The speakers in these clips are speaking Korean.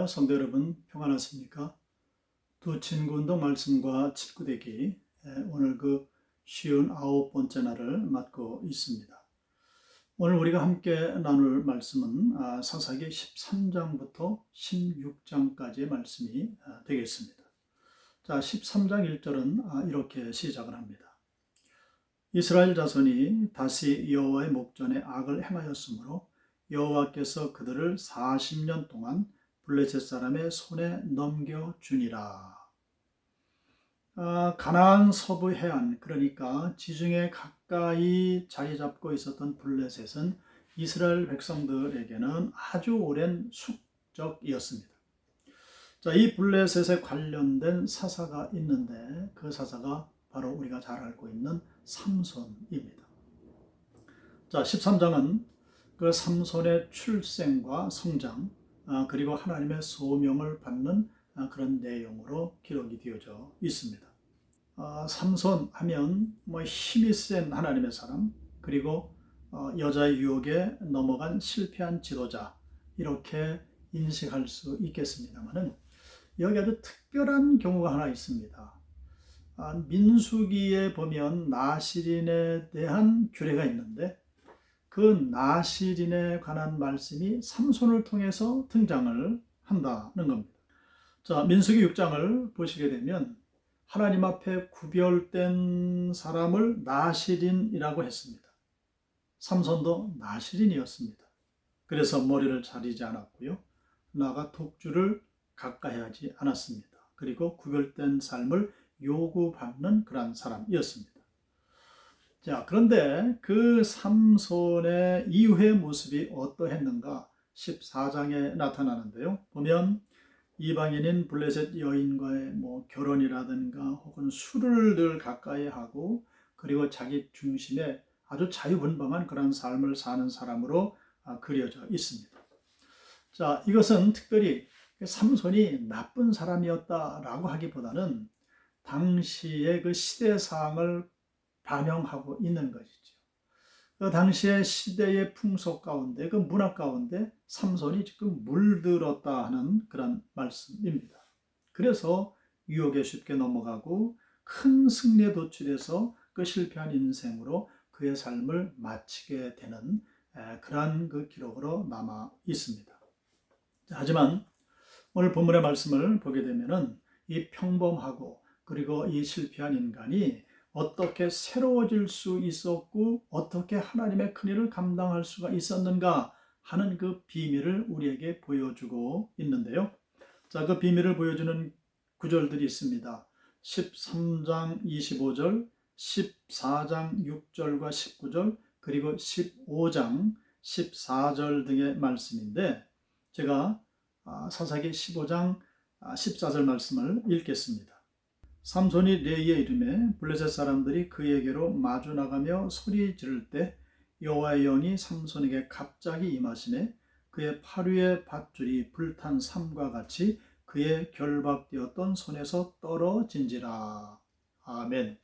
성도 여러분 평안하십니까? 두 친구 운동 말씀과 칠구대기 오늘 그 59번째 날을 맞고 있습니다. 오늘 우리가 함께 나눌 말씀은 사사기 13장부터 16장까지의 말씀이 되겠습니다. 자, 13장 1절은 이렇게 시작을 합니다. 이스라엘 자손이 다시 여호와의 목전에 악을 행하였으므로 여호와께서 그들을 40년 동안 블레셋 사람의 손에 넘겨주니라. 가나안 서부 해안, 그러니까 지중해 가까이 자리 잡고 있었던 블레셋은 이스라엘 백성들에게는 아주 오랜 숙적이었습니다. 자, 이 블레셋에 관련된 사사가 있는데 그 사사가 바로 우리가 잘 알고 있는 삼손입니다. 자, 13장은 그 삼손의 출생과 성장, 그리고 하나님의 소명을 받는 그런 내용으로 기록이 되어져 있습니다. 삼손 하면 힘이 센 하나님의 사람, 그리고 여자의 유혹에 넘어간 실패한 지도자, 이렇게 인식할 수 있겠습니다만은 여기 아주 특별한 경우가 하나 있습니다. 민수기에 보면 나실인에 대한 규례가 있는데 그 나실인에 관한 말씀이 삼손을 통해서 등장을 한다는 겁니다. 자, 민수기 6장을 보시게 되면 하나님 앞에 구별된 사람을 나실인이라고 했습니다. 삼손도 나실인이었습니다. 그래서 머리를 자르지 않았고요. 나아가 독주를 가까이하지 않았습니다. 그리고 구별된 삶을 요구받는 그런 사람이었습니다. 자, 그런데 그 삼손의 이후의 모습이 어떠했는가 14장에 나타나는데요. 보면 이방인인 블레셋 여인과의 결혼이라든가 혹은 술을 늘 가까이 하고 그리고 자기 중심에 아주 자유분방한 그런 삶을 사는 사람으로 그려져 있습니다. 자, 이것은 특별히 삼손이 나쁜 사람이었다라고 하기보다는 당시의 그 시대상을 반영하고 있는 것이죠. 그 당시의 시대의 풍속 가운데, 그 문화 가운데 삼손이 지금 물들었다 하는 그런 말씀입니다. 그래서 유혹에 쉽게 넘어가고 큰 승리에 도출해서 그 실패한 인생으로 그의 삶을 마치게 되는 그러한 그 기록으로 남아 있습니다. 하지만 오늘 본문의 말씀을 보게 되면은 이 평범하고 그리고 이 실패한 인간이 어떻게 새로워질 수 있었고 어떻게 하나님의 큰일을 감당할 수가 있었는가 하는 그 비밀을 우리에게 보여주고 있는데요. 자, 그 비밀을 보여주는 구절들이 있습니다. 13장 25절, 14장 6절과 19절, 그리고 15장 14절 등의 말씀인데 제가 사사기 15장 14절 말씀을 읽겠습니다. 삼손이 레이에 이르매 블레셋 사람들이 그에게로 마주 나가며 소리 지를 때 여호와의 영이 삼손에게 갑자기 임하시매 그의 팔 위에 밧줄이 불탄 삼과 같이 그의 결박되었던 손에서 떨어진지라. 아멘.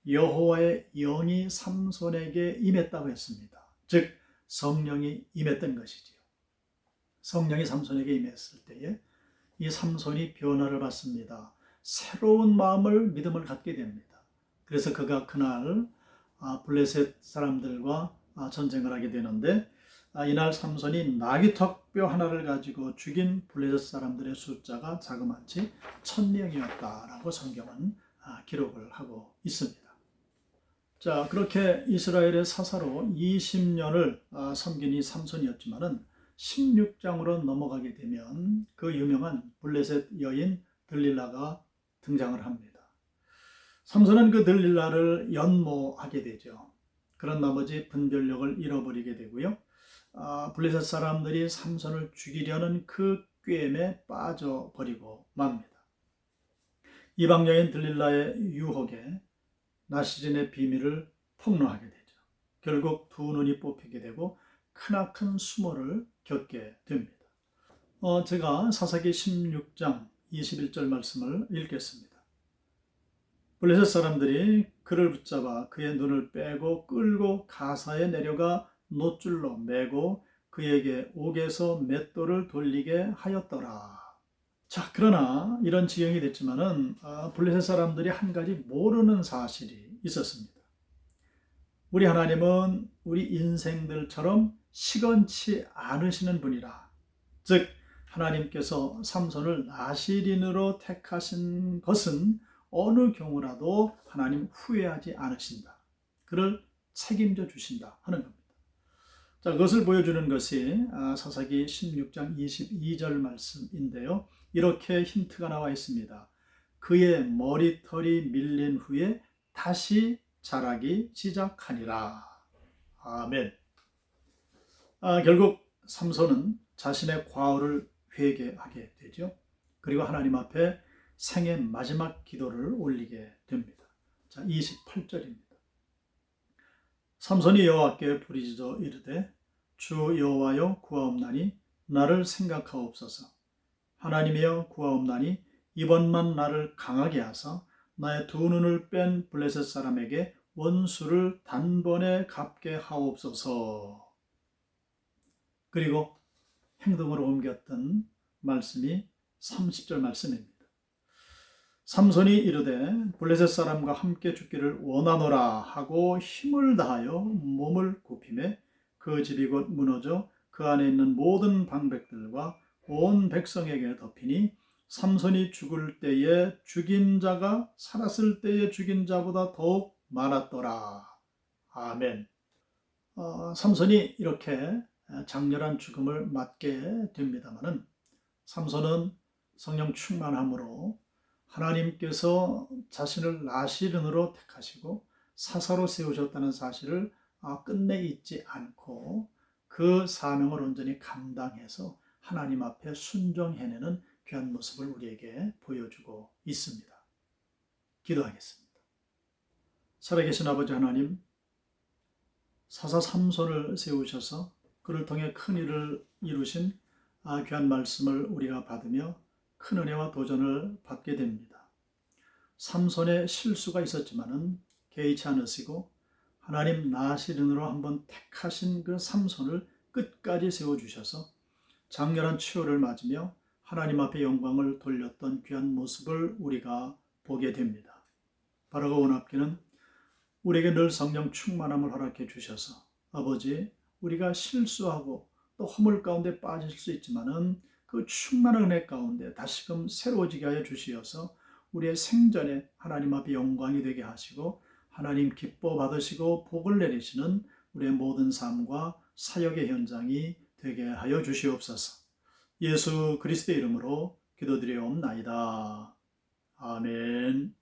여호와의 영이 삼손에게 임했다고 했습니다. 즉 성령이 임했던 것이지요. 성령이 삼손에게 임했을 때에 이 삼손이 변화를 받습니다. 새로운 마음을 믿음을 갖게 됩니다. 그래서 그가 그날 블레셋 사람들과 전쟁을 하게 되는데 이날 삼손이 나귀턱뼈 하나를 가지고 죽인 블레셋 사람들의 숫자가 자그마치 1000명이었다라고 성경은 기록을 하고 있습니다. 자, 그렇게 이스라엘의 사사로 20년을 섬긴 이 삼손이었지만은 16장으로 넘어가게 되면 그 유명한 블레셋 여인 들릴라가 등장을 합니다. 삼손은 그 들릴라를 연모하게 되죠. 그런 나머지 분별력을 잃어버리게 되고요. 블레셋 사람들이 삼손을 죽이려는 그 꾀임에 빠져버리고 맙니다. 이방 여인 들릴라의 유혹에 나시린의 비밀을 폭로하게 되죠. 결국 두 눈이 뽑히게 되고 크나큰 수모를 겪게 됩니다. 제가 사사기 16장 21절 말씀을 읽겠습니다. 블레셋 사람들이 그를 붙잡아 그의 눈을 빼고 끌고 가사에 내려가 놋줄로 매고 그에게 옥에서 맷돌을 돌리게 하였더라. 자, 그러나 이런 지경이 됐지만은 블레셋 사람들이 한 가지 모르는 사실이 있었습니다. 우리 하나님은 우리 인생들처럼 시건치 않으시는 분이라. 즉 하나님께서 삼손을 나실인으로 택하신 것은 어느 경우라도 하나님 후회하지 않으신다. 그를 책임져 주신다 하는 겁니다. 자, 그것을 보여주는 것이 사사기 16장 22절 말씀인데요. 이렇게 힌트가 나와 있습니다. 그의 머리털이 밀린 후에 다시 자라기 시작하니라. 아멘. 결국 삼손은 자신의 과오를 회개하게 되죠. 그리고 하나님 앞에 생의 마지막 기도를 올리게 됩니다. 자, 28절입니다. 삼손이 여호와께 부르짖어 이르되 주 여호와여 구하옵나니 나를 생각하옵소서. 하나님이여 구하옵나니 이번만 나를 강하게 하사 나의 두 눈을 뺀 블레셋 사람에게 원수를 단번에 갚게 하옵소서. 그리고 행동으로 옮겼던 말씀이 30절 말씀입니다. 삼손이 이르되 블레셋 사람과 함께 죽기를 원하노라 하고 힘을 다하여 몸을 굽히매 그 집이 곧 무너져 그 안에 있는 모든 방백들과 온 백성에게 덮이니 삼손이 죽을 때에 죽인 자가 살았을 때에 죽인 자보다 더욱 많았더라. 아멘. 삼손이 이렇게 장렬한 죽음을 맞게 됩니다마는 삼손은 성령 충만함으로 하나님께서 자신을 나실인으로 택하시고 사사로 세우셨다는 사실을 끝내 잊지 않고 그 사명을 온전히 감당해서 하나님 앞에 순종해내는 귀한 모습을 우리에게 보여주고 있습니다. 기도하겠습니다. 살아계신 아버지 하나님, 사사 삼손을 세우셔서 그를 통해 큰 일을 이루신 귀한 말씀을 우리가 받으며 큰 은혜와 도전을 받게 됩니다. 삼손의 실수가 있었지만은 개의치 않으시고 하나님 나실인으로 한번 택하신 그 삼손을 끝까지 세워주셔서 장렬한 치유를 맞으며 하나님 앞에 영광을 돌렸던 귀한 모습을 우리가 보게 됩니다. 바라고 원합기는 우리에게 늘 성령 충만함을 허락해 주셔서 아버지, 우리가 실수하고 또 허물 가운데 빠질 수 있지만은 그 충만한 은혜 가운데 다시금 새로워지게 하여 주시어서 우리의 생전에 하나님 앞에 영광이 되게 하시고 하나님 기뻐 받으시고 복을 내리시는 우리의 모든 삶과 사역의 현장이 되게 하여 주시옵소서. 예수 그리스도의 이름으로 기도드리옵나이다. 아멘.